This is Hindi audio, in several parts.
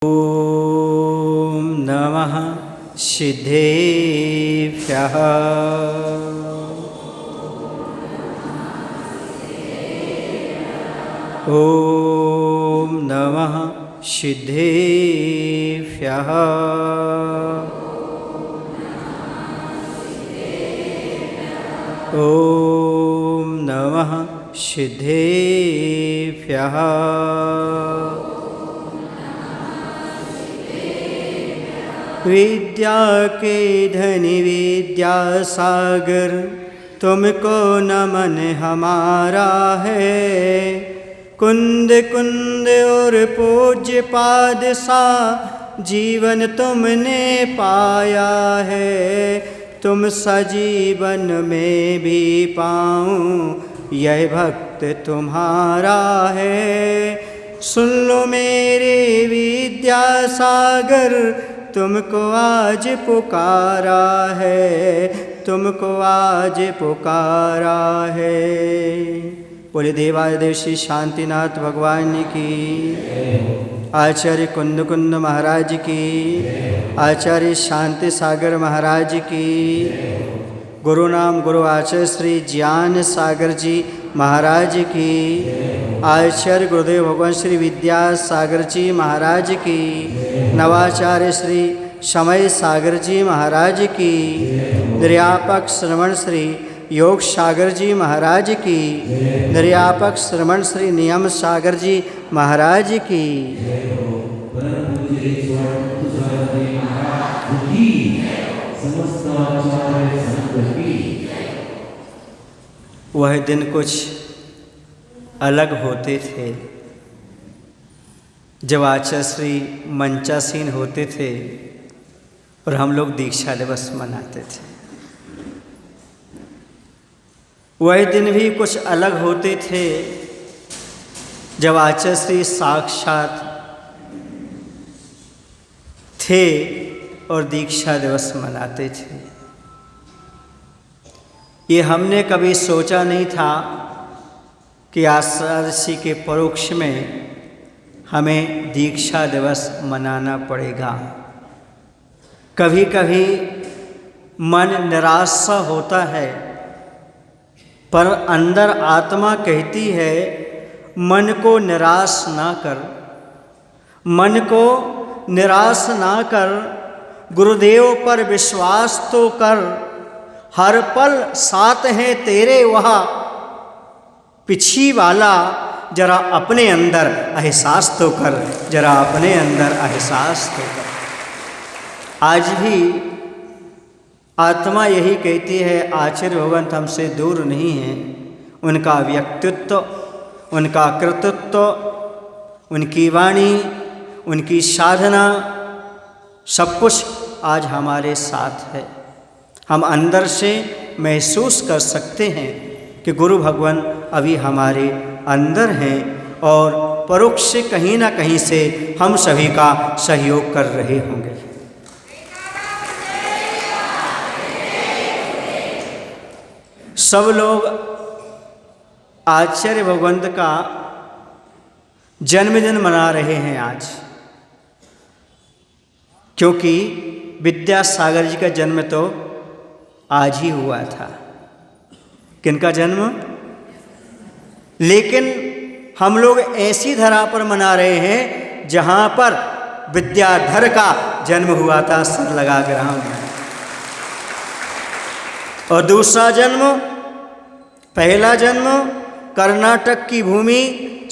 ॐ नमः सिद्धेभ्यः। ॐ नमः सिद्धेभ्यः। ॐ नमः सिद्धेभ्यः। विद्या के धनी विद्या सागर, तुमको नमन हमारा है। कुंद कुंद और पूज्य पाद सा जीवन तुमने पाया है। तुम सजीवन में भी पाऊं यह भक्त तुम्हारा है। सुन लो मेरे विद्या सागर, तुमको आज पुकारा है, तुमको आज पुकारा है। बोले देवादिदेव श्री शांतिनाथ भगवान की, आचार्य कुंद कुंद महाराज की, आचार्य शांति सागर महाराज की, गुरु नाम गुरु आचार्य श्री ज्ञान सागर जी महाराज की, आचार्य गुरुदेव भगवान श्री विद्या सागर जी महाराज की, नवाचार्य श्री समय सागर जी महाराज की, निर्यापक श्रवण श्री योग सागर जी महाराज की, निर्यापक श्रवण श्री नियम सागर जी महाराज की। वह दिन कुछ अलग होते थे जब आचार्य श्री मंचासीन होते थे और हम लोग दीक्षा दिवस मनाते थे। वह दिन भी कुछ अलग होते थे जब आचार्य श्री साक्षात थे और दीक्षा दिवस मनाते थे। ये हमने कभी सोचा नहीं था कि आचार्य श्री के परोक्ष में हमें दीक्षा दिवस मनाना पड़ेगा। कभी कभी मन निराश सा होता है, पर अंदर आत्मा कहती है मन को निराश ना कर, मन को निराश ना कर, गुरुदेव पर विश्वास तो कर। हर पल साथ हैं तेरे वहाँ पिछी वाला, जरा अपने अंदर एहसास तो कर, जरा अपने अंदर एहसास तो कर। आज भी आत्मा यही कहती है, आचार्य भगवान हमसे दूर नहीं हैं। उनका व्यक्तित्व, उनका कृतित्व, उनकी वाणी, उनकी साधना, सब कुछ आज हमारे साथ है। हम अंदर से महसूस कर सकते हैं कि गुरु भगवान अभी हमारे अंदर हैं और परोक्ष से कहीं ना कहीं से हम सभी का सहयोग कर रहे होंगे। सब लोग आचार्य भगवंत का जन्मदिन मना रहे हैं आज, क्योंकि विद्यासागर जी का जन्म तो आज ही हुआ था। किनका जन्म? लेकिन हम लोग ऐसी धरा पर मना रहे हैं जहाँ पर विद्याधर का जन्म हुआ था, सर लगा के रहा हूँ। और दूसरा जन्म, पहला जन्म कर्नाटक की भूमि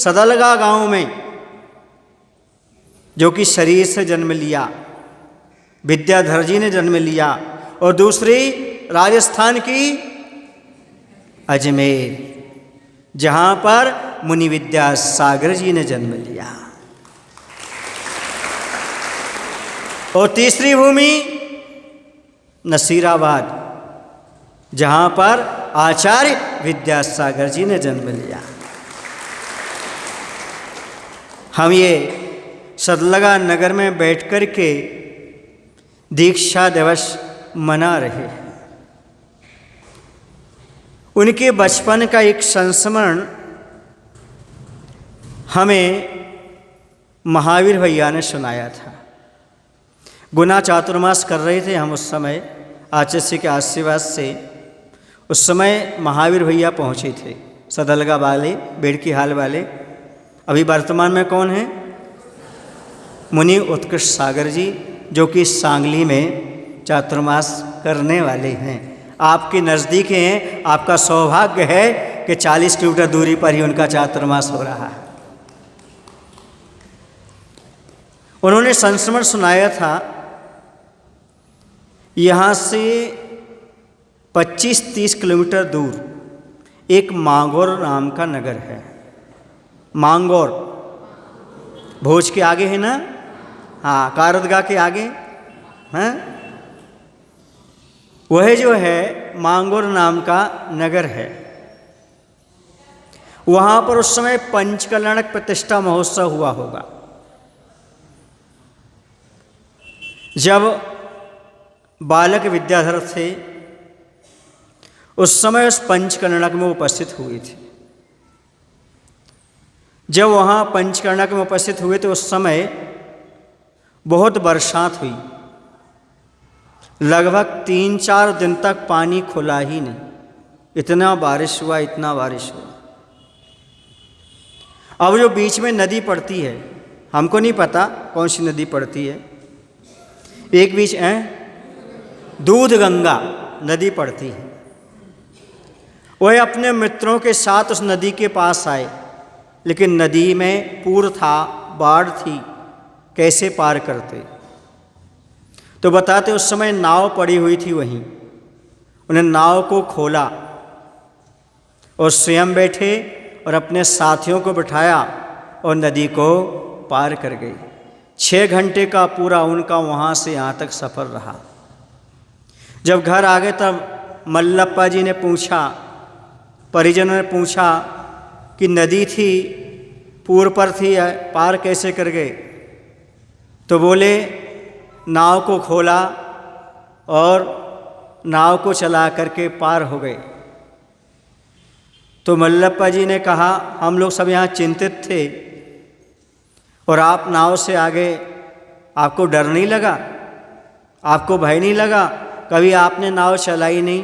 सदलगा गांव में, जो कि शरीर से जन्म लिया, विद्याधर जी ने जन्म लिया। और दूसरी राजस्थान की अजमेर, जहाँ पर मुनि विद्यासागर जी ने जन्म लिया। और तीसरी भूमि नसीराबाद, जहाँ पर आचार्य विद्यासागर जी ने जन्म लिया। हम ये सदलगा नगर में बैठ कर के दीक्षा दिवस मना रहे हैं। उनके बचपन का एक संस्मरण हमें महावीर भैया ने सुनाया था। गुना चातुर्मास कर रहे थे हम उस समय आचार्य के आशीर्वाद से। उस समय महावीर भैया पहुँचे थे, सदलगा वाले, बेड़की हाल वाले। अभी वर्तमान में कौन है? मुनि उत्कृष्ट सागर जी, जो कि सांगली में चातुर्मास करने वाले हैं। आपके नज़दीक हैं। आपका सौभाग्य है कि 40 किलोमीटर दूरी पर ही उनका चातुर्मास हो रहा है। उन्होंने संस्मरण सुनाया था। यहाँ से 25-30 किलोमीटर दूर एक मांगौर नाम का नगर है। मांगौर भोज के आगे है ना? हाँ, कारदगा के आगे हैं। वह जो है मांगौर नाम का नगर है। वहाँ पर उस समय पंचकल्याणक प्रतिष्ठा महोत्सव हुआ होगा। जब बालक विद्याधर थे उस समय उस पंचकल्याणक में उपस्थित हुए थे। जब वहाँ पंचकल्याणक में उपस्थित हुए तो उस समय बहुत बरसात हुई। लगभग 3-4 दिन तक पानी खुला ही नहीं। इतना बारिश हुआ, इतना बारिश हुआ। अब जो बीच में नदी पड़ती है, हमको नहीं पता कौन सी नदी पड़ती है, एक बीच दूध गंगा नदी पड़ती है। वह अपने मित्रों के साथ उस नदी के पास आए, लेकिन नदी में पूर था, बाढ़ थी, कैसे पार करते? तो बताते उस समय नाव पड़ी हुई थी वहीं। उन्हें नाव को खोला और स्वयं बैठे और अपने साथियों को बिठाया और नदी को पार कर गए। 6 घंटे का पूरा उनका वहाँ से यहाँ तक सफ़र रहा। जब घर आ गए तब मल्लप्पा जी ने पूछा, परिजनों ने पूछा कि नदी थी, पूर्व पर थी, पार कैसे कर गए? तो बोले नाव को खोला और नाव को चला करके पार हो गए। तो मल्लप्पा जी ने कहा, हम लोग सब यहाँ चिंतित थे और आप नाव से आगे, आपको डर नहीं लगा? आपको भय नहीं लगा? कभी आपने नाव चलाई नहीं,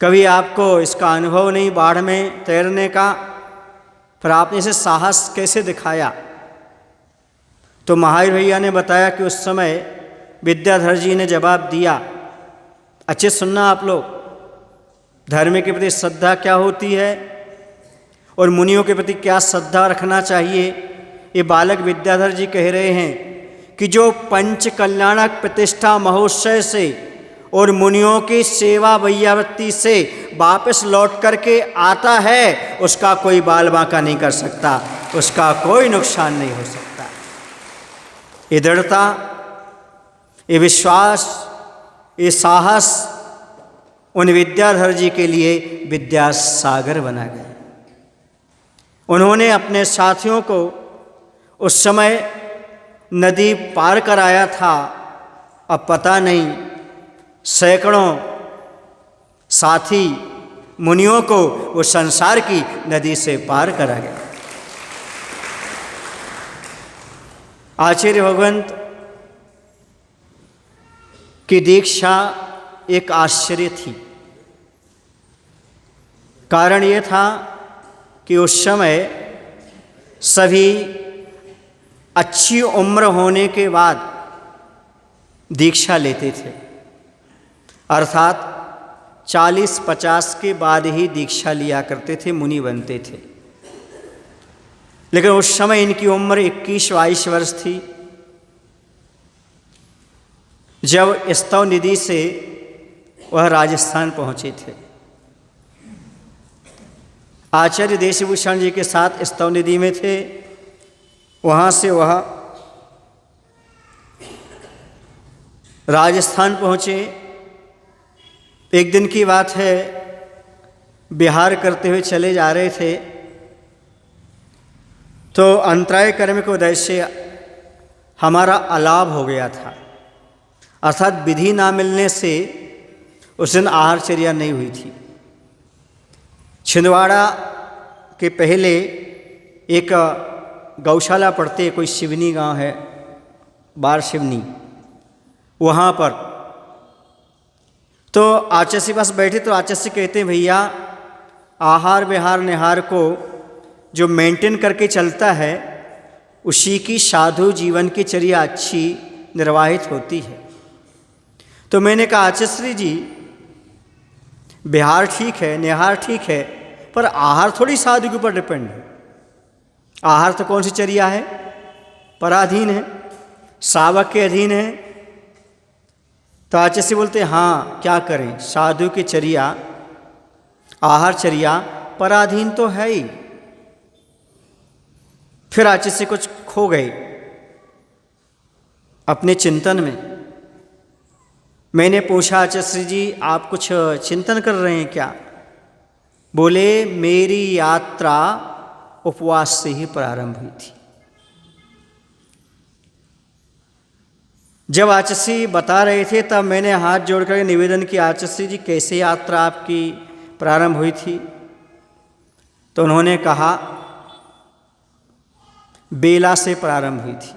कभी आपको इसका अनुभव नहीं बाढ़ में तैरने का, फिर आपने इसे साहस कैसे दिखाया? तो महावीर भैया ने बताया कि उस समय विद्याधर जी ने जवाब दिया। अच्छे सुनना आप लोग, धर्म के प्रति श्रद्धा क्या होती है और मुनियों के प्रति क्या श्रद्धा रखना चाहिए। ये बालक विद्याधर जी कह रहे हैं कि जो पंच कल्याणक प्रतिष्ठा महोत्सव से और मुनियों की सेवा वैयावृत्ति से वापस लौट करके आता है, उसका कोई बाल बांका नहीं कर सकता, उसका कोई नुकसान नहीं हो सकता। ये दृढ़ता, ये विश्वास, ये साहस उन विद्याधर जी के लिए विद्यासागर बना गया। उन्होंने अपने साथियों को उस समय नदी पार कराया था। अब पता नहीं सैकड़ों साथी मुनियों को वो संसार की नदी से पार करा गया। आचार्य भगवंत की दीक्षा एक आश्चर्य थी। कारण ये था कि उस समय सभी अच्छी उम्र होने के बाद दीक्षा लेते थे, अर्थात 40-50 के बाद ही दीक्षा लिया करते थे, मुनि बनते थे। लेकिन उस समय इनकी उम्र 21-22 वर्ष थी। जब स्तव निधि से वह राजस्थान पहुँचे थे, आचार्य देशभूषण जी के साथ स्तव निधि में थे। वहाँ से वह राजस्थान पहुँचे। एक दिन की बात है, विहार करते हुए चले जा रहे थे तो अंतराय कर्म के उदय से हमारा अलाभ हो गया था, अर्थात विधि ना मिलने से उस दिन आहारचर्या नहीं हुई थी। छिंदवाड़ा के पहले एक गौशाला पड़ते, कोई शिवनी गांव है, बार शिवनी, वहाँ पर तो आचार्य पास बैठे तो आचार्य कहते हैं भैया आहार विहार निहार को जो मेंटेन करके चलता है उसी की साधु जीवन की चर्या अच्छी निर्वाहित होती है। तो मैंने कहा आचार्य जी विहार ठीक है, निहार ठीक है, पर आहार थोड़ी साधु के ऊपर डिपेंड है। आहार तो कौन सी चर्या है? पराधीन है, सावक के अधीन है। तो आचार्य बोलते हाँ क्या करें, साधु की चर्या, आहार चर्या पराधीन तो है ही। फिर आचार्य कुछ खो गए अपने चिंतन में। मैंने पूछा आचार्य जी आप कुछ चिंतन कर रहे हैं क्या? बोले मेरी यात्रा उपवास से ही प्रारंभ हुई थी। जब आचार्य बता रहे थे तब मैंने हाथ जोड़कर निवेदन किया आचार्य जी कैसे यात्रा आपकी प्रारंभ हुई थी? तो उन्होंने कहा बेला से प्रारंभ हुई थी।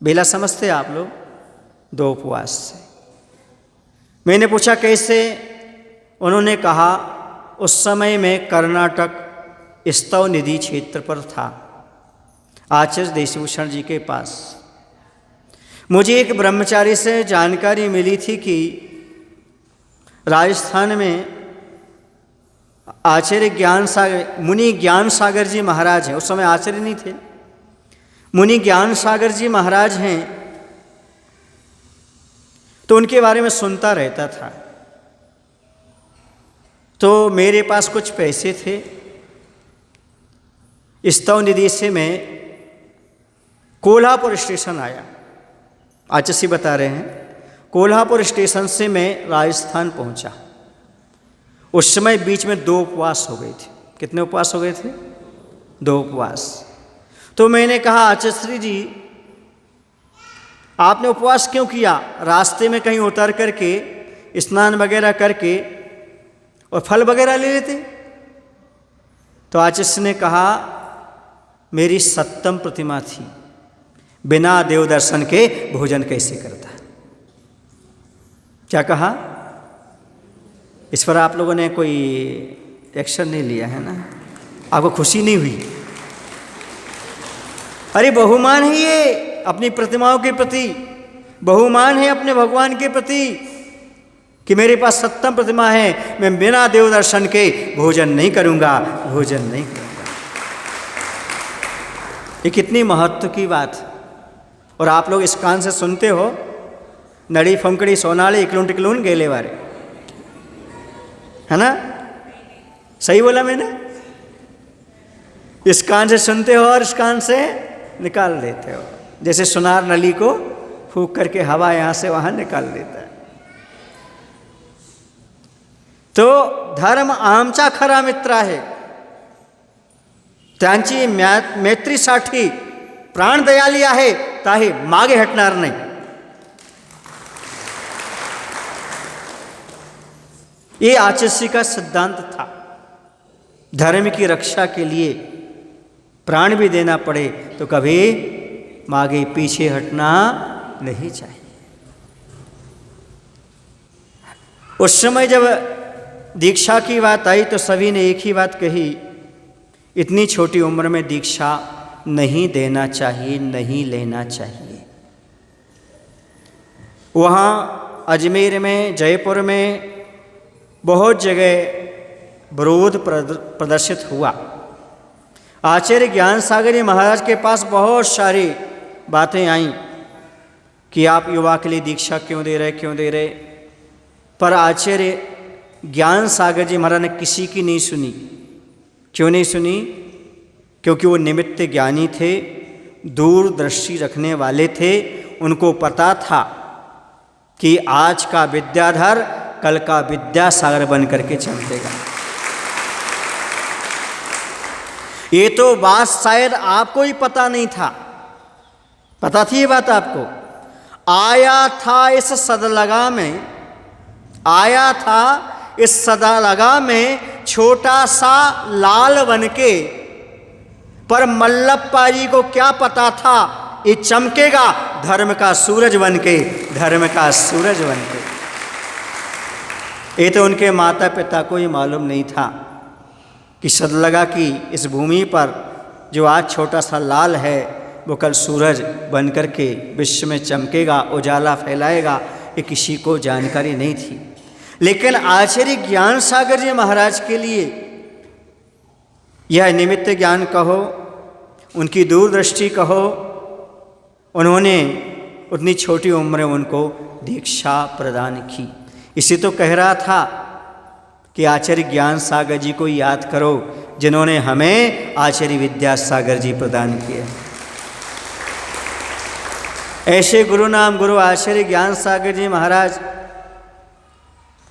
बेला समझते आप लोग? 2 उपवास से। मैंने पूछा कैसे? उन्होंने कहा उस समय मैं कर्नाटक स्तव निधि क्षेत्र पर था आचार्य देशभूषण जी के पास। मुझे एक ब्रह्मचारी से जानकारी मिली थी कि राजस्थान में आचार्य ज्ञान सागर, मुनि ज्ञान सागर जी महाराज हैं। उस समय आचार्य नहीं थे, मुनि ज्ञान सागर जी महाराज हैं। तो उनके बारे में सुनता रहता था। तो मेरे पास कुछ पैसे थे। स्तव निधि से मैं कोल्हापुर स्टेशन आया। आचार्य बता रहे हैं कोल्हापुर स्टेशन से मैं राजस्थान पहुंचा। उस समय बीच में 2 उपवास हो गए थे। कितने उपवास हो गए थे? 2 उपवास। तो मैंने कहा आचार्य जी आपने उपवास क्यों किया? रास्ते में कहीं उतर करके स्नान वगैरह करके और फल वगैरह ले लेते। तो आचार्य ने कहा मेरी सप्तम प्रतिमा थी, बिना देव दर्शन के भोजन कैसे करता? क्या कहा? इस पर आप लोगों ने कोई एक्शन नहीं लिया है ना? आपको खुशी नहीं हुई? अरे बहुमान है ये अपनी प्रतिमाओं के प्रति, बहुमान है अपने भगवान के प्रति कि मेरे पास सप्तम प्रतिमा है, मैं बिना देव दर्शन के भोजन नहीं करूंगा, भोजन नहीं करूंगा। ये कितनी महत्व की बात है। और आप लोग इस कान से सुनते हो नड़ी फमकड़ी सोनाली इकलून टिकलून गेले वारे, है ना? सही बोला मैंने? इस कान से सुनते हो और इस कान से निकाल देते हो। जैसे सुनार नली को फूंक करके हवा यहां से वहां निकाल देता है। तो धर्म आमचा खरा मित्र आहे, त्यांची मैत्रीसाठी प्राण दयाली आहे, ताही मागे हटणार नाही। ये आचार्य का सिद्धांत था। धर्म की रक्षा के लिए प्राण भी देना पड़े तो कभी मागे पीछे हटना नहीं चाहिए। उस समय जब दीक्षा की बात आई तो सभी ने एक ही बात कही, इतनी छोटी उम्र में दीक्षा नहीं देना चाहिए, नहीं लेना चाहिए। वहाँ अजमेर में, जयपुर में बहुत जगह विरोध प्रदर्शित हुआ। आचार्य ज्ञान सागर जी महाराज के पास बहुत सारी बातें आईं कि आप युवा के लिए दीक्षा क्यों दे रहे, क्यों दे रहे। पर आचार्य ज्ञान सागर जी महाराज ने किसी की नहीं सुनी। क्यों नहीं सुनी? क्योंकि वो निमित्त ज्ञानी थे, दूरदृष्टि रखने वाले थे। उनको पता था कि आज का विद्याधर कल का विद्यासागर बन करके चमकेगा। ये तो बात शायद आपको ही पता नहीं था। पता थी ये बात आपको? आया था इस सदलगा में, आया था इस सदलगा में छोटा सा लाल बन के, पर मल्लप्पा जी को क्या पता था ये चमकेगा धर्म का सूरज बनके, धर्म का सूरज बनके। ये तो उनके माता पिता को ही मालूम नहीं था कि सदलगा की इस भूमि पर जो आज छोटा सा लाल है वो कल सूरज बनकर के विश्व में चमकेगा, उजाला फैलाएगा। ये किसी को जानकारी नहीं थी। लेकिन आचार्य ज्ञान सागर जी महाराज के लिए यह निमित्त ज्ञान कहो, उनकी दूरदृष्टि कहो, उन्होंने उतनी छोटी उम्र में उनको दीक्षा प्रदान की। इसी तो कह रहा था कि आचार्य ज्ञान सागर जी को याद करो जिन्होंने हमें आचार्य विद्यासागर जी प्रदान किए। ऐसे गुरु नाम गुरु आचार्य ज्ञान सागर जी महाराज,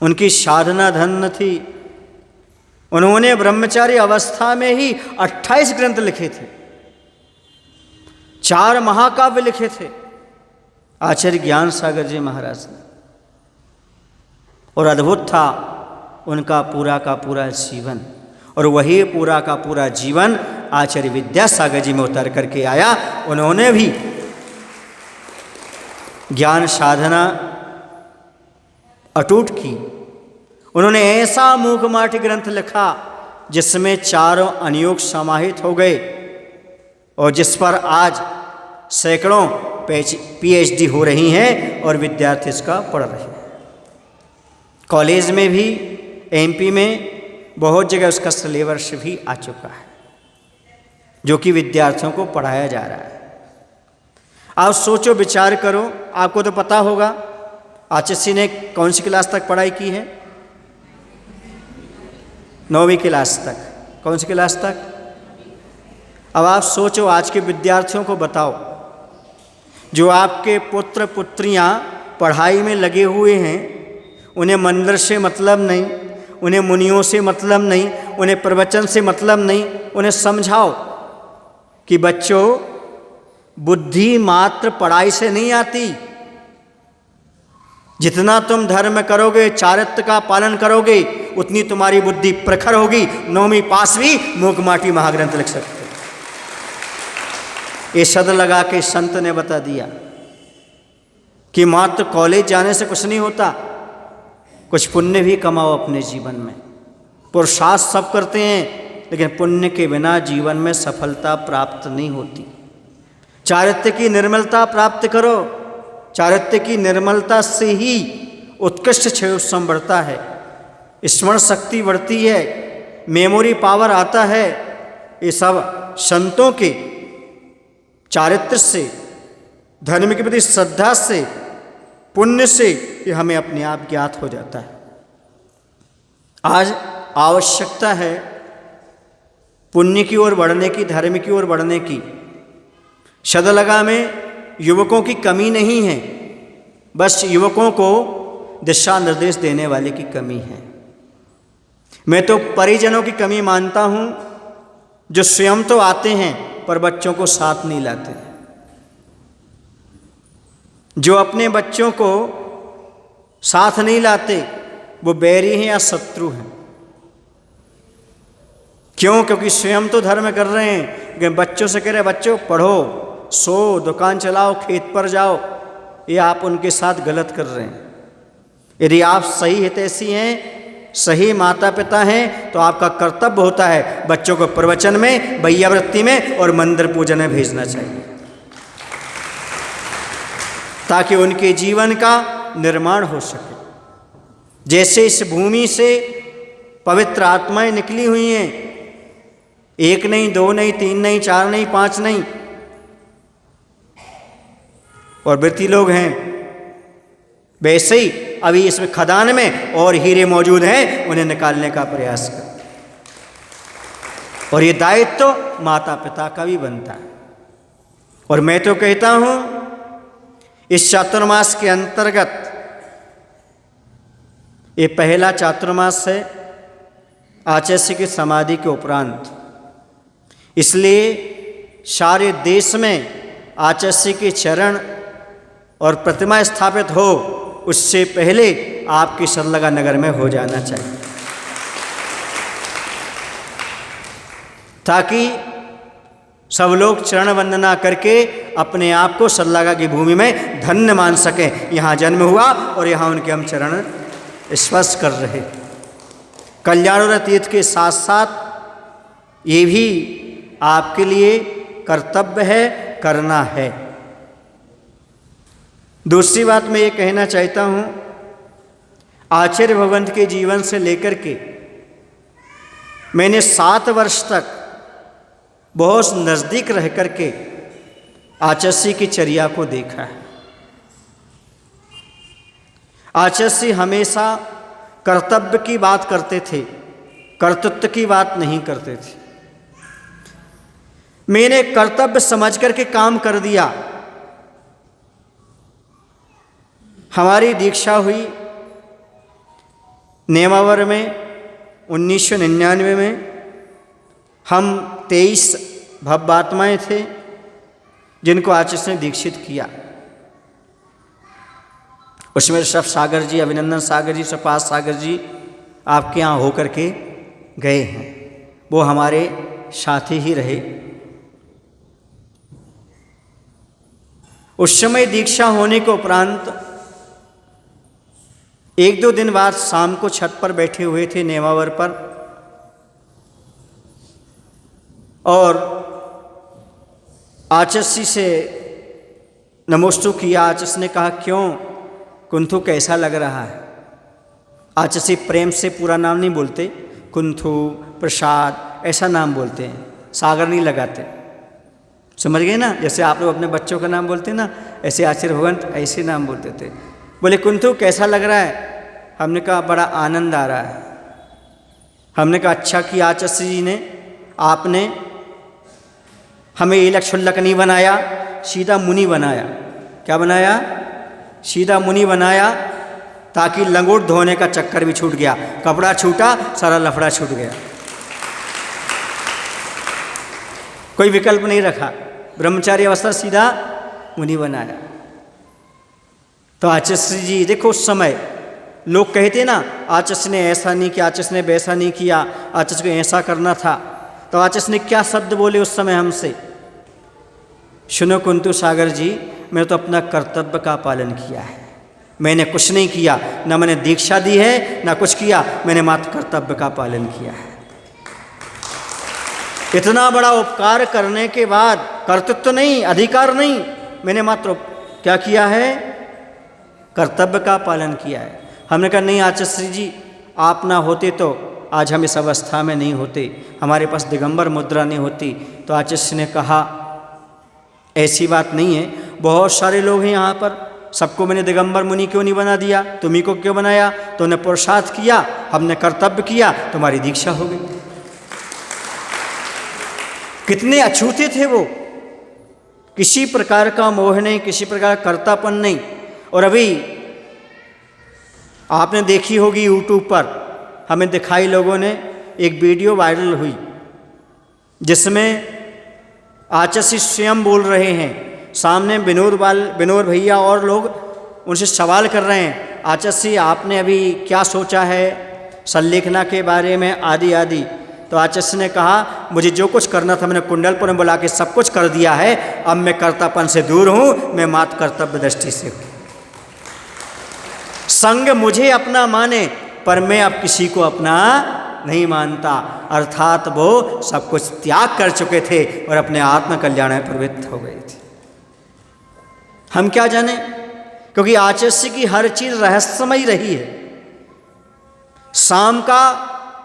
उनकी साधना धन्य थी। उन्होंने ब्रह्मचारी अवस्था में ही 28 ग्रंथ लिखे थे, 4 महाकाव्य लिखे थे आचार्य ज्ञान सागर जी महाराज ने। और अद्भुत था उनका पूरा का पूरा जीवन, और वही पूरा का पूरा जीवन आचार्य विद्यासागर जी में उतर करके आया। उन्होंने भी ज्ञान साधना अटूट की। उन्होंने ऐसा मूकमाटी ग्रंथ लिखा जिसमें 4 अनुयोग समाहित हो गए और जिस पर आज सैकड़ों PhD हो रही हैं और विद्यार्थी इसका पढ़ रहे हैं। कॉलेज में भी, MP में बहुत जगह उसका सिलेबस भी आ चुका है जो कि विद्यार्थियों को पढ़ाया जा रहा है। आप सोचो, विचार करो, आपको तो पता होगा आचार्य ने कौन सी क्लास तक पढ़ाई की है? 9वीं क्लास तक। कौन सी क्लास तक? अब आप सोचो, आज के विद्यार्थियों को बताओ, जो आपके पुत्र पुत्रियां पढ़ाई में लगे हुए हैं, उन्हें मंदिर से मतलब नहीं, उन्हें मुनियों से मतलब नहीं, उन्हें प्रवचन से मतलब नहीं। उन्हें समझाओ कि बच्चों, बुद्धि मात्र पढ़ाई से नहीं आती। जितना तुम धर्म करोगे, चारित्र का पालन करोगे, उतनी तुम्हारी बुद्धि प्रखर होगी। 9वीं पास भी मूकमाटी महाग्रंथ लिख सकते। ये शब्द लगा के संत ने बता दिया कि मात्र कॉलेज जाने से कुछ नहीं होता, कुछ पुण्य भी कमाओ अपने जीवन में। पुरुषार्थ सब करते हैं, लेकिन पुण्य के बिना जीवन में सफलता प्राप्त नहीं होती। चारित्र्य की निर्मलता प्राप्त करो। चारित्र्य की निर्मलता से ही उत्कृष्ट क्षयोत्सम बढ़ता है, स्मरण शक्ति बढ़ती है, मेमोरी पावर आता है। ये सब संतों के चारित्र्य से, धर्म के प्रति श्रद्धा से, पुण्य से ये हमें अपने आप ज्ञात हो जाता है। आज आवश्यकता है पुण्य की ओर बढ़ने की, धर्म की ओर बढ़ने की। शदलगा में युवकों की कमी नहीं है, बस युवकों को दिशा निर्देश देने वाले की कमी है। मैं तो परिजनों की कमी मानता हूँ, जो स्वयं तो आते हैं पर बच्चों को साथ नहीं लाते, जो अपने बच्चों को साथ नहीं लाते, वो बैरी हैं या शत्रु हैं। क्यों? क्योंकि स्वयं तो धर्म कर रहे हैं, लेकिन बच्चों से कह रहे बच्चों पढ़ो, सो, दुकान चलाओ, खेत पर जाओ। ये आप उनके साथ गलत कर रहे हैं। यदि आप सही हितैषी हैं, सही माता पिता हैं, तो आपका कर्तव्य होता है बच्चों को प्रवचन में, बैयावृत्ति में और मंदिर पूजन में भेजना चाहिए, ताकि उनके जीवन का निर्माण हो सके। जैसे इस भूमि से पवित्र आत्माएं निकली हुई हैं, 1 नहीं, 2 नहीं, 3 नहीं, 4 नहीं, 5 नहीं, और वृत्ति लोग हैं, वैसे ही अभी इसमें खदान में और हीरे मौजूद हैं, उन्हें निकालने का प्रयास कर। और ये दायित्व तो माता पिता का भी बनता है। और मैं तो कहता हूं, इस चातुर्मास के अंतर्गत, ये पहला चातुर्मास है आचार्य की समाधि के उपरांत, इसलिए सारे देश में आचार्य के चरण और प्रतिमा स्थापित हो, उससे पहले आपकी सदलगा नगर में हो जाना चाहिए, ताकि सब लोग चरण वंदना करके अपने आप को सल्लागा की भूमि में धन्य मान सकें। यहाँ जन्म हुआ और यहाँ उनके हम चरण स्पर्श कर रहे। कल्याण तीर्थ के साथ साथ ये भी आपके लिए कर्तव्य है, करना है। दूसरी बात मैं ये कहना चाहता हूँ, आचार्य भगवंत के जीवन से लेकर के मैंने 7 वर्ष तक बहुत नज़दीक रह कर के आचार्य की चर्या को देखा है। आचार्य हमेशा कर्तव्य की बात करते थे, कर्तृत्व की बात नहीं करते थे। मैंने कर्तव्य समझ करके काम कर दिया। हमारी दीक्षा हुई नेमावर में 1999 में। हम 23 भव्यात्माएँ थे जिनको आचार्य ने दीक्षित किया। उसमें ऋषभ सागर जी, अभिनंदन सागर जी, सपास सागर जी आपके यहाँ होकर के गए हैं। वो हमारे साथी ही रहे। उस समय दीक्षा होने के उपरांत 1-2 दिन बाद शाम को छत पर बैठे हुए थे नेमावर पर, और आचार्य से नमोस्तु किया। आचार्य ने कहा, क्यों कुंथु कैसा लग रहा है? आचार्य प्रेम से पूरा नाम नहीं बोलते, कुंथु, प्रसाद ऐसा नाम बोलते हैं, सागर नहीं लगाते। समझ गए ना? जैसे आप लोग अपने बच्चों का नाम बोलते हैं ना, ऐसे आचार्य भगवंत ऐसे नाम बोलते थे। बोले, कुंथु कैसा लग रहा है? हमने कहा, बड़ा आनंद आ रहा है। हमने कहा, अच्छा कि आचार्य जी ने, आपने हमें इलक छुल्लक नहीं बनाया, सीधा मुनि बनाया। क्या बनाया? सीधा मुनि बनाया, ताकि लंगोट धोने का चक्कर भी छूट गया, कपड़ा छूटा, सारा लफड़ा छूट गया। कोई विकल्प नहीं रखा, ब्रह्मचारी अवस्था सीधा मुनि बनाया। तो आचार्य जी देखो, उस समय लोग कहते ना, आचार्य ने ऐसा नहीं किया, आचार्य ने वैसा नहीं किया, आचार्य को ऐसा करना था। तो आचार्य ने क्या शब्द बोले उस समय हमसे? सुनो कुंतु सागर जी, मैंने तो अपना कर्तव्य का पालन किया है। मैंने कुछ नहीं किया, ना मैंने दीक्षा दी है ना कुछ किया, मैंने मात्र कर्तव्य का पालन किया है। इतना बड़ा उपकार करने के बाद कर्तृत्व नहीं, अधिकार नहीं, मैंने मात्र क्या किया है? कर्तव्य का पालन किया है। हमने कहा, नहीं आचार्य जी, आप ना होते तो आज हम इस अवस्था में नहीं होते, हमारे पास दिगंबर मुद्रा नहीं होती। तो आचार्य ने कहा, ऐसी बात नहीं है, बहुत सारे लोग हैं यहाँ पर, सबको मैंने दिगंबर मुनि क्यों नहीं बना दिया? तुम्ही को क्यों बनाया? तो उन्हें पुरुषार्थ किया, हमने कर्तव्य किया, तुम्हारी दीक्षा हो गई। कितने अछूते थे वो, किसी प्रकार का मोह नहीं, किसी प्रकार का कर्तापन नहीं। और अभी आपने देखी होगी यूट्यूब पर, हमें दिखाई लोगों ने, एक वीडियो वायरल हुई जिसमें आचार्य स्वयं बोल रहे हैं, सामने विनोद भैया और लोग उनसे सवाल कर रहे हैं, आचार्य आपने अभी क्या सोचा है संलेखना के बारे में, आदि आदि। तो आचार्य ने कहा, मुझे जो कुछ करना था मैंने कुंडलपुर में बुला के सब कुछ कर दिया है, अब मैं कर्तापन से दूर हूँ, मैं मात्र कर्तव्य दृष्टि से हूँ। संग मुझे अपना माने, पर मैं अब किसी को अपना नहीं मानता। अर्थात वो सब कुछ त्याग कर चुके थे और अपने आत्म कल्याण में प्रवृत्त हो गए थे। हम क्या जाने, क्योंकि आचार्य की हर चीज रहस्यमय रही है। शाम का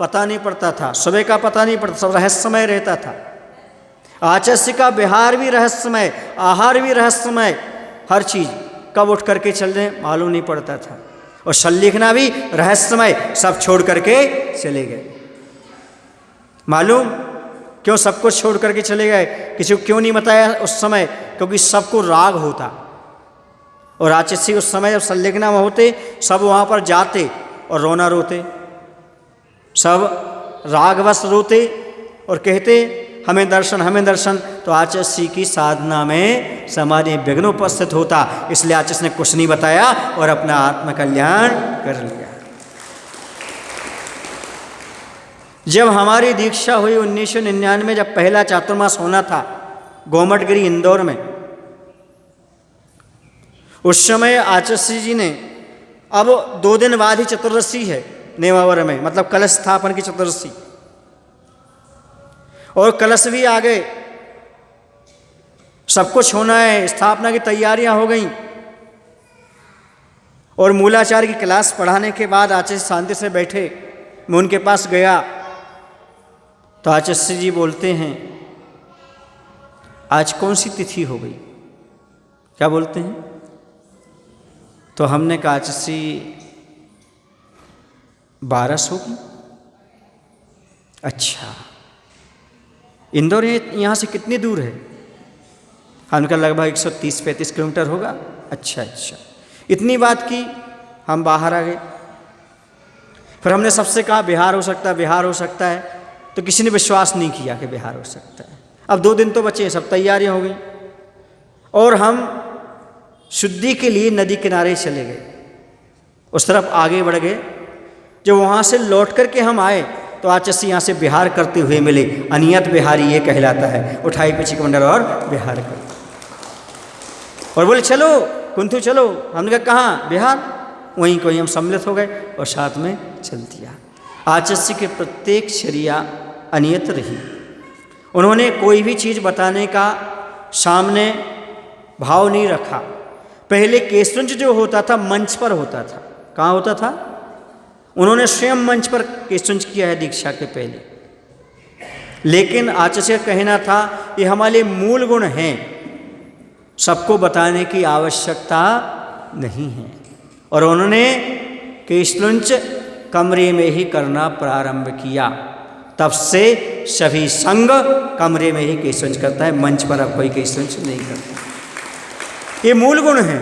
पता नहीं पड़ता था, सुबह का पता नहीं पड़ता, सब रहस्यमय रहता था। आचार्य का विहार भी रहस्यमय, आहार भी रहस्यमय, हर चीज कब उठ करके चल रहे मालूम नहीं पड़ता था। और संलेखना भी रहस्यमय, सब छोड़ करके चले गए। मालूम क्यों सब कुछ छोड़ करके चले गए? किसी को क्यों नहीं बताया उस समय? क्योंकि सबको राग होता। और आचार्य उस समय जब संलेखना में होते, सब वहाँ पर जाते और रोना रोते, सब रागवश रोते और कहते हमें दर्शन, हमें दर्शन। तो आचार्य की साधना में समाधि विघ्न उपस्थित होता, इसलिए आचार्य ने कुछ नहीं बताया और अपना आत्म कल्याण कर लिया। जब हमारी दीक्षा हुई 1999, जब पहला चातुर्मास होना था, गोमटगिरी इंदौर में। उस समय आचार्य जी ने, अब 2 दिन बाद ही चतुर्दशी है नेमावर में, मतलब कलश स्थापन की चतुर्दशी, और कलश भी आ गए, सब कुछ होना है, स्थापना की तैयारियां हो गई। और मूलाचार्य की क्लास पढ़ाने के बाद आचार्य शांति से बैठे, मैं उनके पास गया तो आचार्य जी बोलते हैं, आज कौन सी तिथि हो गई? क्या बोलते हैं? तो हमने कहा आचार्य 12 होगी। अच्छा, इंदौर यहाँ से कितनी दूर है? हमने कहा लगभग 130-135 किलोमीटर होगा। अच्छा, इतनी बात की, हम बाहर आ गए। फिर हमने सबसे कहा बिहार हो सकता है, बिहार हो सकता है, तो किसी ने विश्वास नहीं किया कि बिहार हो सकता है। अब 2 दिन तो बचे, सब तैयारियां हो गई, और हम शुद्धि के लिए नदी किनारे चले गए, उस तरफ आगे बढ़ गए। जब वहाँ से लौट करके हम आए तो आचार्य यहाँ से बिहार करते हुए मिले। अनियत बिहारी ये कहलाता है, उठाई पीछे कमंडल और बिहार कर, और बोले चलो कुंथू चलो। हमने कहा कहाँ? बिहार। वहीं कोई हम सम्मिलित हो गए और साथ में चल दिया। आचार्य के प्रत्येक चर्या अनियत रही। उन्होंने कोई भी चीज़ बताने का सामने भाव नहीं रखा। पहले केसुंज जो होता था मंच पर होता था। कहाँ होता था? उन्होंने स्वयं मंच पर केसुंज किया है दीक्षा के पहले। लेकिन आचार्य का कहना था ये हमारे मूल गुण हैं, सबको बताने की आवश्यकता नहीं है। और उन्होंने केसुंज कमरे में ही करना प्रारंभ किया। तब से सभी संघ कमरे में ही केसुंज करता है, मंच पर अब कोई केसुंज नहीं करता। ये मूल गुण है।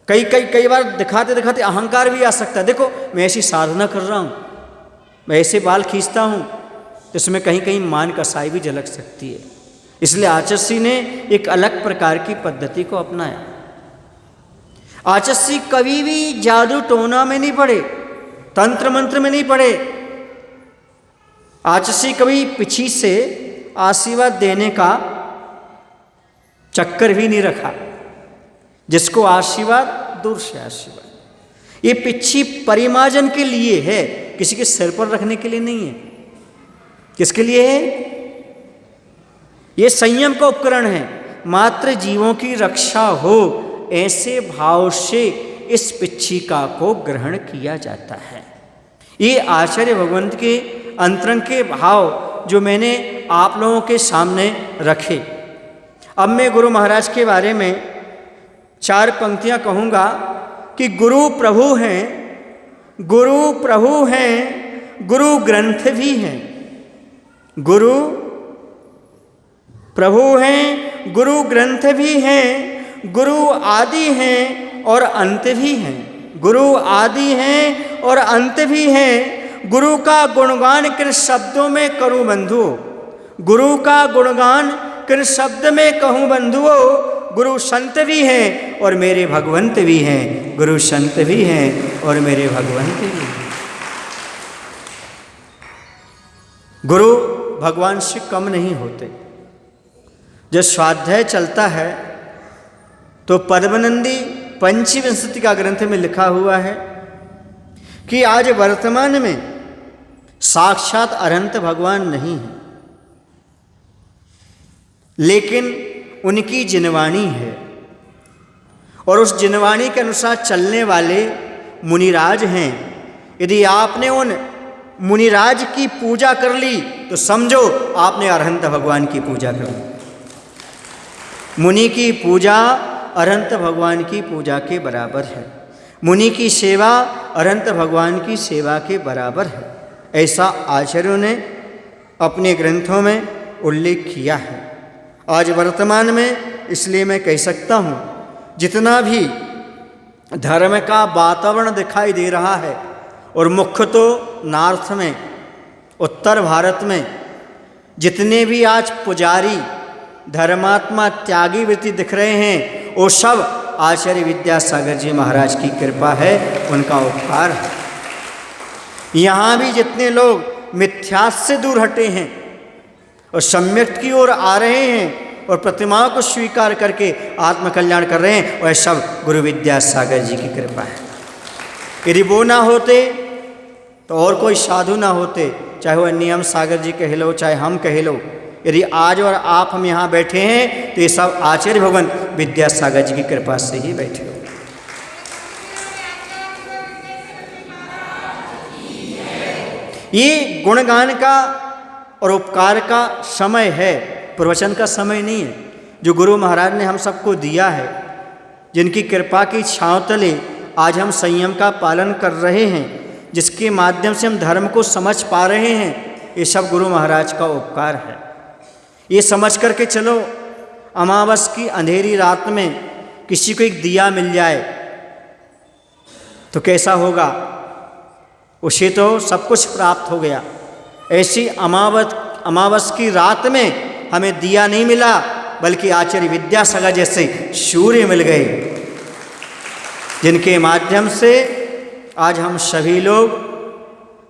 कई बार दिखाते दिखाते अहंकार भी आ सकता है। देखो मैं ऐसी साधना कर रहा हूँ, मैं ऐसे बाल खींचता हूँ, तो इसमें कहीं कहीं मान कसाई भी झलक सकती है। इसलिए आचार्य ने एक अलग प्रकार की पद्धति को अपनाया। आचार्य कभी भी जादू टोना में नहीं पड़े, तंत्र मंत्र में नहीं पड़े। आचार्य कभी पीछे से आशीर्वाद देने का चक्कर भी नहीं रखा। जिसको आशीर्वाद, दूर से आशीर्वाद। ये पिछी परिमार्जन के लिए है, किसी के सिर पर रखने के लिए नहीं है। किसके लिए है? ये संयम का उपकरण है। मात्र जीवों की रक्षा हो ऐसे भाव से इस पिच्छिका को ग्रहण किया जाता है। ये आचार्य भगवंत के अंतरंग के भाव जो मैंने आप लोगों के सामने रखे। अब मैं गुरु महाराज के बारे में 4 पंक्तियां कहूँगा कि गुरु प्रभु हैं, गुरु प्रभु हैं, गुरु ग्रंथ भी हैं। गुरु प्रभु हैं, गुरु ग्रंथ भी हैं, गुरु आदि हैं और अंत भी हैं। गुरु आदि हैं और अंत भी हैं। गुरु का गुणगान किन शब्दों में करूं बंधुओं? गुरु का गुणगान किन शब्द में कहूं बंधुओं? गुरु संत भी हैं और मेरे भगवंत भी हैं। गुरु संत भी हैं और मेरे भगवंत भी हैं। गुरु भगवान से कम नहीं होते। जब स्वाध्याय चलता है तो पद्मनंदी पंचविंशति का ग्रंथ में लिखा हुआ है कि आज वर्तमान में साक्षात अनंत भगवान नहीं है, लेकिन उनकी जिनवाणी है और उस जिनवाणी के अनुसार चलने वाले मुनिराज हैं। यदि आपने उन मुनिराज की पूजा कर ली तो समझो आपने अरहंत भगवान की पूजा कर ली। मुनि की पूजा अरहंत भगवान की पूजा के बराबर है। मुनि की सेवा अरहंत भगवान की सेवा के बराबर है। ऐसा आचार्यों ने अपने ग्रंथों में उल्लेख किया है। आज वर्तमान में इसलिए मैं कह सकता हूँ, जितना भी धर्म का वातावरण दिखाई दे रहा है, और मुख्य तो नॉर्थ में, उत्तर भारत में जितने भी आज पुजारी धर्मात्मा त्यागी वृत्ति दिख रहे हैं, वो सब आचार्य विद्यासागर जी महाराज की कृपा है, उनका उपकार है। यहाँ भी जितने लोग मिथ्यास से दूर हटे हैं और सम्यक की ओर आ रहे हैं, और प्रतिमाओं को स्वीकार करके आत्मकल्याण कर रहे हैं। वह सब गुरु विद्यासागर जी की कृपा है। यदि वो ना होते तो और कोई साधु ना होते, चाहे वह नियम सागर जी कह लो, चाहे हम कह लो। यदि आज और आप हम यहाँ बैठे हैं तो ये सब आचार्य भगवान विद्यासागर जी की कृपा से ही बैठे हो। ये गुणगान का और उपकार का समय है, प्रवचन का समय नहीं है। जो गुरु महाराज ने हम सबको दिया है, जिनकी कृपा की छांव तले आज हम संयम का पालन कर रहे हैं, जिसके माध्यम से हम धर्म को समझ पा रहे हैं, ये सब गुरु महाराज का उपकार है। ये समझ करके चलो, अमावस की अंधेरी रात में किसी को एक दिया मिल जाए तो कैसा होगा? उसे तो सब कुछ प्राप्त हो गया। ऐसी अमावस की रात में हमें दिया नहीं मिला, बल्कि आचार्य विद्यासागर जैसे सूर्य मिल गए, जिनके माध्यम से आज हम सभी लोग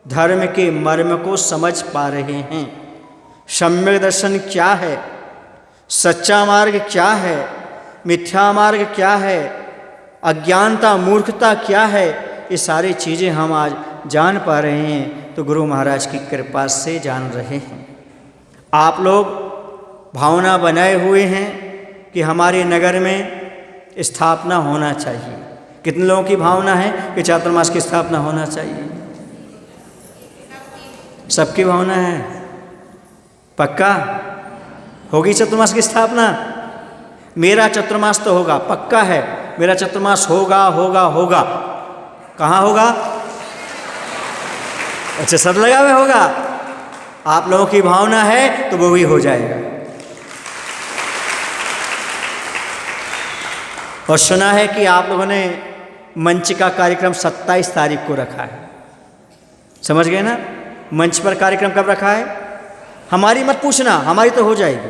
धर्म के मर्म को समझ पा रहे हैं। सम्यक दर्शन क्या है, सच्चा मार्ग क्या है, मिथ्या मार्ग क्या है, अज्ञानता मूर्खता क्या है, ये सारी चीज़ें हम आज जान पा रहे हैं तो गुरु महाराज की कृपा से जान रहे हैं। आप लोग भावना बनाए हुए हैं कि हमारे नगर में स्थापना होना चाहिए। कितने लोगों की भावना है कि चातुर्मास की स्थापना होना चाहिए? सबकी भावना है। पक्का होगी चातुर्मास की स्थापना? मेरा चातुर्मास तो होगा, पक्का है मेरा चातुर्मास होगा होगा होगा। कहाँ होगा? अच्छा, सब लगा हुआ होगा। आप लोगों की भावना है तो वो भी हो जाएगा। और सुना है कि आप लोगों ने मंच का कार्यक्रम 27 तारीख को रखा है। समझ गए ना? मंच पर कार्यक्रम कब रखा है? हमारी मत पूछना, हमारी तो हो जाएगी,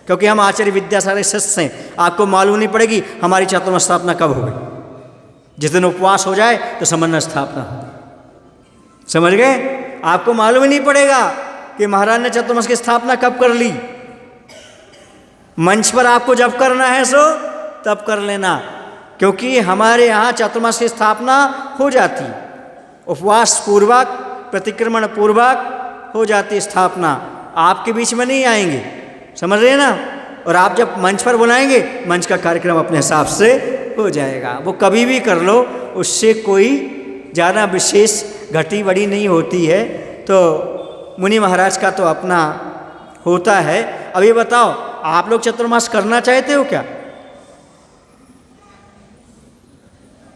क्योंकि हम आचार्य विद्यासागर शिष्य हैं। आपको मालूम नहीं पड़ेगी हमारी चातुर्मास स्थापना कब होगी। जिस दिन उपवास हो जाए तो समन्वय स्थापना हो। समझ गए? आपको मालूम ही नहीं पड़ेगा कि महाराज ने चातुर्मास की स्थापना कब कर ली। मंच पर आपको जब करना है सो तब कर लेना, क्योंकि हमारे यहाँ चातुर्मास की स्थापना हो जाती, उपवास पूर्वक प्रतिक्रमण पूर्वक हो जाती स्थापना। आपके बीच में नहीं आएंगे, समझ रहे हैं ना? और आप जब मंच पर बुलाएंगे, मंच का कार्यक्रम अपने हिसाब से हो जाएगा। वो कभी भी कर लो, उससे कोई ज़्यादा विशेष घटी बड़ी नहीं होती है। तो मुनि महाराज का तो अपना होता है। अब ये बताओ, आप लोग चातुर्मास करना चाहते हो क्या?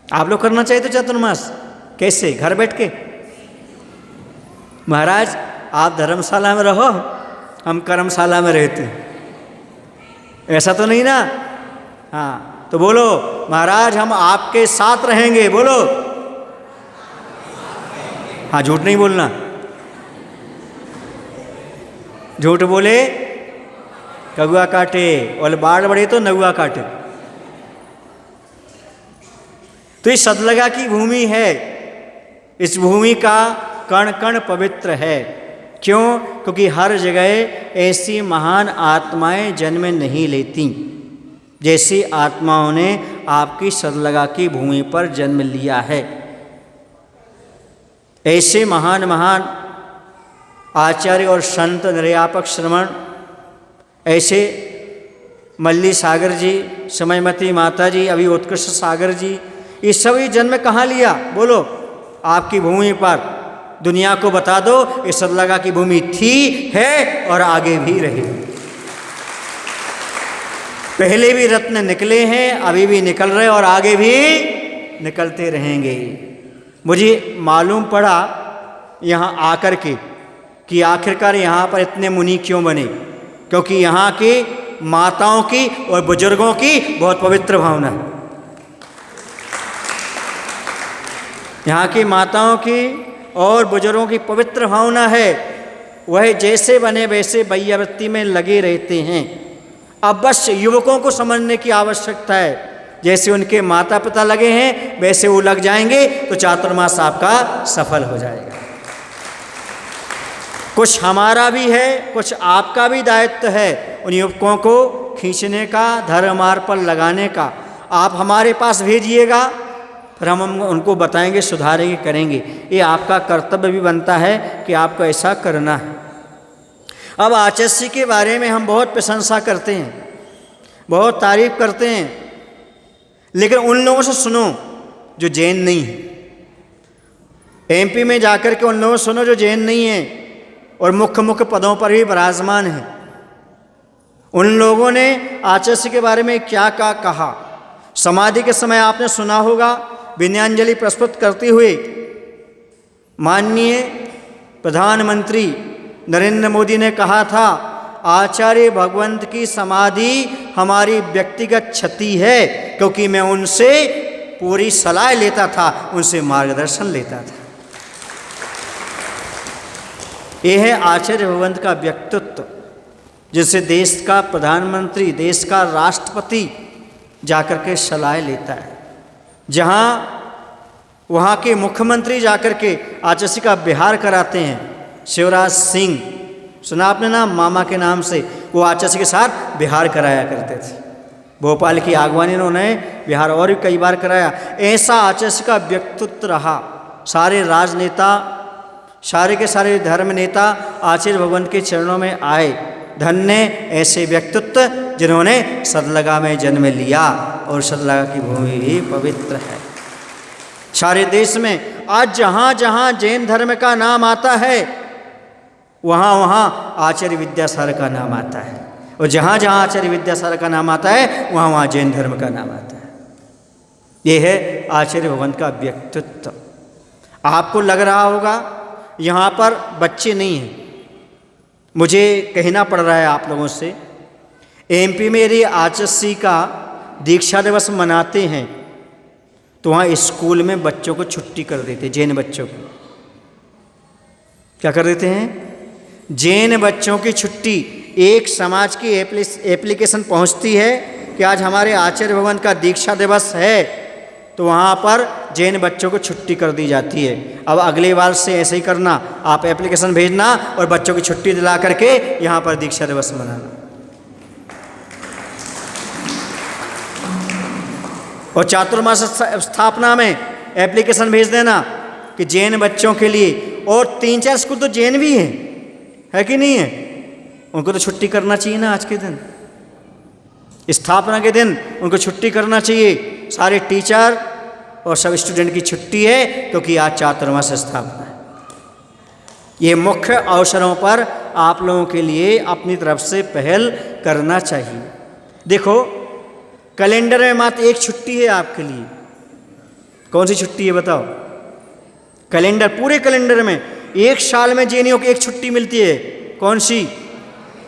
आप लोग करना चाहते हो चातुर्मास? कैसे? घर बैठ के? महाराज आप धर्मशाला में रहो, हम कर्मशाला में रहते हैं, ऐसा तो नहीं ना? हाँ, तो बोलो महाराज हम आपके साथ रहेंगे। बोलो हाँ, झूठ नहीं बोलना। झूठ बोले कगुआ काटे, और बाढ़ बढ़े तो नगुआ काटे। तो ये सदलगा की भूमि है। इस भूमि का कण कण पवित्र है। क्यों? क्योंकि हर जगह ऐसी महान आत्माएं जन्म नहीं लेती जैसी आत्माओं ने आपकी सदलगा की भूमि पर जन्म लिया है। ऐसे महान महान आचार्य और संत निर्यापक श्रमण, ऐसे मल्ली सागर जी, समयमती माता जी, अभी उत्कृष्ट सागर जी, ये सभी जन्म कहाँ लिया? बोलो आपकी भूमि पर। दुनिया को बता दो ये सदलगा की भूमि थी, है और आगे भी रहेगी। पहले भी रत्न निकले हैं, अभी भी निकल रहे और आगे भी निकलते रहेंगे। मुझे मालूम पड़ा यहाँ आकर के कि आखिरकार यहाँ पर इतने मुनि क्यों बने, क्योंकि यहाँ की माताओं की और बुजुर्गों की बहुत पवित्र भावना है। यहाँ की माताओं की और बुजुर्गों की पवित्र भावना है। वह जैसे बने वैसे वैयावृत्ति में लगे रहते हैं। अब बस युवकों को समझने की आवश्यकता है। जैसे उनके माता पिता लगे हैं वैसे वो लग जाएंगे तो चातुर्मास आपका सफल हो जाएगा। कुछ हमारा भी है, कुछ आपका भी दायित्व है उन युवकों को खींचने का, धर्म मार्ग पर लगाने का। आप हमारे पास भेजिएगा, फिर हम उनको बताएंगे, सुधारेंगे, करेंगे। ये आपका कर्तव्य भी बनता है कि आपको ऐसा करना है। अब आचार्य के बारे में हम बहुत प्रशंसा करते हैं, बहुत तारीफ करते हैं, लेकिन उन लोगों से सुनो जो जैन नहीं है। एमपी में जाकर के उन लोगों से सुनो जो जैन नहीं है और मुख्य मुख्य पदों पर भी विराजमान हैं। उन लोगों ने आचार्य के बारे में क्या क्या कहा। समाधि के समय आपने सुना होगा, विनयाञ्जलि प्रस्तुत करते हुए माननीय प्रधानमंत्री नरेंद्र मोदी ने कहा था, आचार्य भगवंत की समाधि हमारी व्यक्तिगत क्षति है, क्योंकि मैं उनसे पूरी सलाह लेता था, उनसे मार्गदर्शन लेता था। यह है आचार्य भगवंत का व्यक्तित्व, जिससे देश का प्रधानमंत्री, देश का राष्ट्रपति जाकर के सलाह लेता है। जहाँ वहाँ के मुख्यमंत्री जाकर के आचार्य का बिहार कराते हैं। शिवराज सिंह, सुना आपने नाम, मामा के नाम से वो आचार्य के साथ बिहार कराया करते थे। भोपाल की आगवानी उन्होंने बिहार और भी कई बार कराया। ऐसा आचार्य का व्यक्तित्व रहा। सारे राजनेता, सारे के सारे धर्म नेता आचार्य भगवंत के चरणों में आए। धन्य ऐसे व्यक्तित्व जिन्होंने सदलगा में जन्म लिया, और सदलगा की भूमि भी पवित्र है। सारे देश में आज जहाँ जहाँ जैन धर्म का नाम आता है, वहाँ वहाँ आचार्य विद्यासागर का नाम आता है, और जहाँ जहाँ आचार्य विद्यासागर का नाम आता है, वहाँ वहाँ जैन धर्म का नाम आता है। ये है आचार्य भगवंत का व्यक्तित्व। आपको लग रहा होगा यहाँ पर बच्चे नहीं हैं, मुझे कहना पड़ रहा है आप लोगों से। एमपी में यदि आचार्य का दीक्षा दिवस मनाते हैं तो वहाँ स्कूल में बच्चों को छुट्टी कर देते, जैन बच्चों को। क्या कर देते हैं? जैन बच्चों की छुट्टी। एक समाज की एप्लीकेशन पहुँचती है कि आज हमारे आचार्य भगवंत का दीक्षा दिवस है, तो वहाँ पर जैन बच्चों को छुट्टी कर दी जाती है। अब अगली बार से ऐसे ही करना, आप एप्लीकेशन भेजना और बच्चों की छुट्टी दिला करके यहाँ पर दीक्षा दिवस मनाना। और चातुर्मास स्थापना में एप्लीकेशन भेज देना कि जैन बच्चों के लिए। और 3-4 स्कूल तो जैन भी है कि नहीं है? उनको तो छुट्टी करना चाहिए ना। आज के दिन, स्थापना के दिन उनको छुट्टी करना चाहिए। सारे टीचर और सब स्टूडेंट की छुट्टी है, क्योंकि आज चातुर्मास स्थापना है। ये मुख्य अवसरों पर आप लोगों के लिए अपनी तरफ से पहल करना चाहिए। देखो, कैलेंडर में मात्र एक छुट्टी है आपके लिए। कौन सी छुट्टी है बताओ? कैलेंडर, पूरे कैलेंडर में एक साल में जैनियों को एक छुट्टी मिलती है। कौन सी?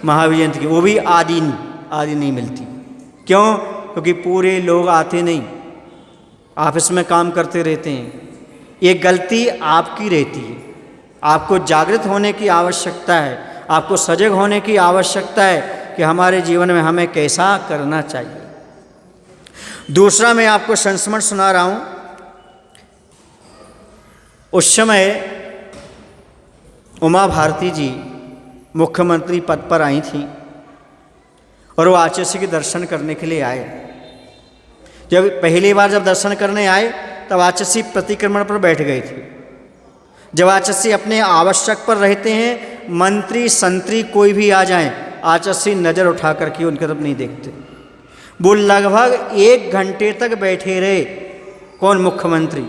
महावीर जयंती की, वो भी आधी नहीं मिलती। क्यों? क्योंकि पूरे लोग आते नहीं, ऑफिस में काम करते रहते हैं। ये गलती आपकी रहती है। आपको जागृत होने की आवश्यकता है, आपको सजग होने की आवश्यकता है कि हमारे जीवन में हमें कैसा करना चाहिए। दूसरा मैं आपको संस्मरण सुना रहा हूँ। उस समय उमा भारती जी मुख्यमंत्री पद पर आई थी और वो आचार्य के दर्शन करने के लिए आए। जब पहली बार जब दर्शन करने आए तब आचार्य प्रतिक्रमण पर बैठ गए थे। जब आचार्य अपने आवश्यक पर रहते हैं, मंत्री संतरी कोई भी आ जाएं, आचार्य नज़र उठा करके उनकी तरफ नहीं देखते। वो लगभग 1 घंटे तक बैठे रहे। कौन? मुख्यमंत्री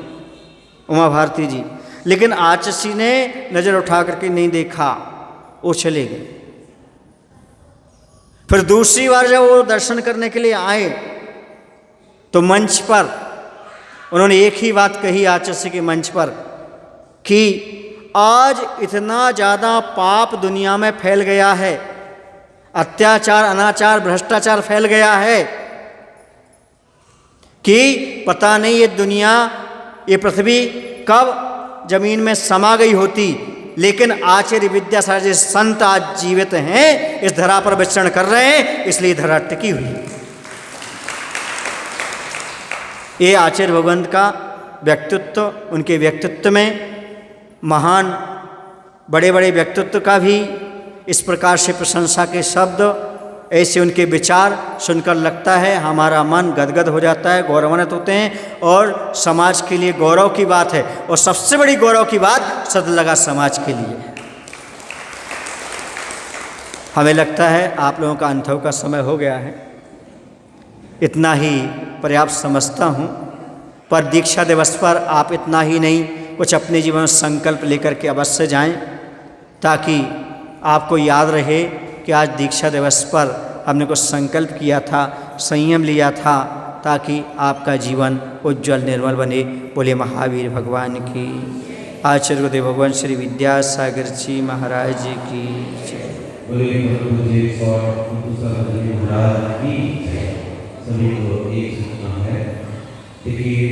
उमा भारती जी। लेकिन आचार्य ने नज़र उठा करके नहीं देखा, वो चले गए। फिर दूसरी बार जब वो दर्शन करने के लिए आए तो मंच पर उन्होंने एक ही बात कही आचार्य के मंच पर कि आज इतना ज़्यादा पाप दुनिया में फैल गया है, अत्याचार, अनाचार, भ्रष्टाचार फैल गया है कि पता नहीं ये दुनिया, ये पृथ्वी कब जमीन में समा गई होती। लेकिन आचार्य विद्यासागर जैसे संत आज जीवित हैं, इस धरा पर विचरण कर रहे हैं, इसलिए धरा टिकी हुई है। ये आचार्य भगवंत का व्यक्तित्व, उनके व्यक्तित्व में महान बड़े बड़े व्यक्तित्व का भी इस प्रकार से प्रशंसा के शब्द, ऐसे उनके विचार सुनकर लगता है हमारा मन गदगद हो जाता है, गौरवान्वित होते हैं और समाज के लिए गौरव की बात है। और सबसे बड़ी गौरव की बात सतलगा समाज के लिए है। हमें लगता है आप लोगों का अनुभव का समय हो गया है, इतना ही पर्याप्त समझता हूँ। पर दीक्षा दिवस पर आप इतना ही नहीं, कुछ अपने जीवन में संकल्प लेकर के अवश्य जाएं, ताकि आपको याद रहे कि आज दीक्षा दिवस पर हमने कुछ संकल्प किया था, संयम लिया था, ताकि आपका जीवन उज्जवल निर्मल बने। बोले महावीर भगवान की, आचार्य गुरुदेव भगवान श्री विद्यासागर जी महाराज जी की जय। सभी को एक सूचना है, देखिए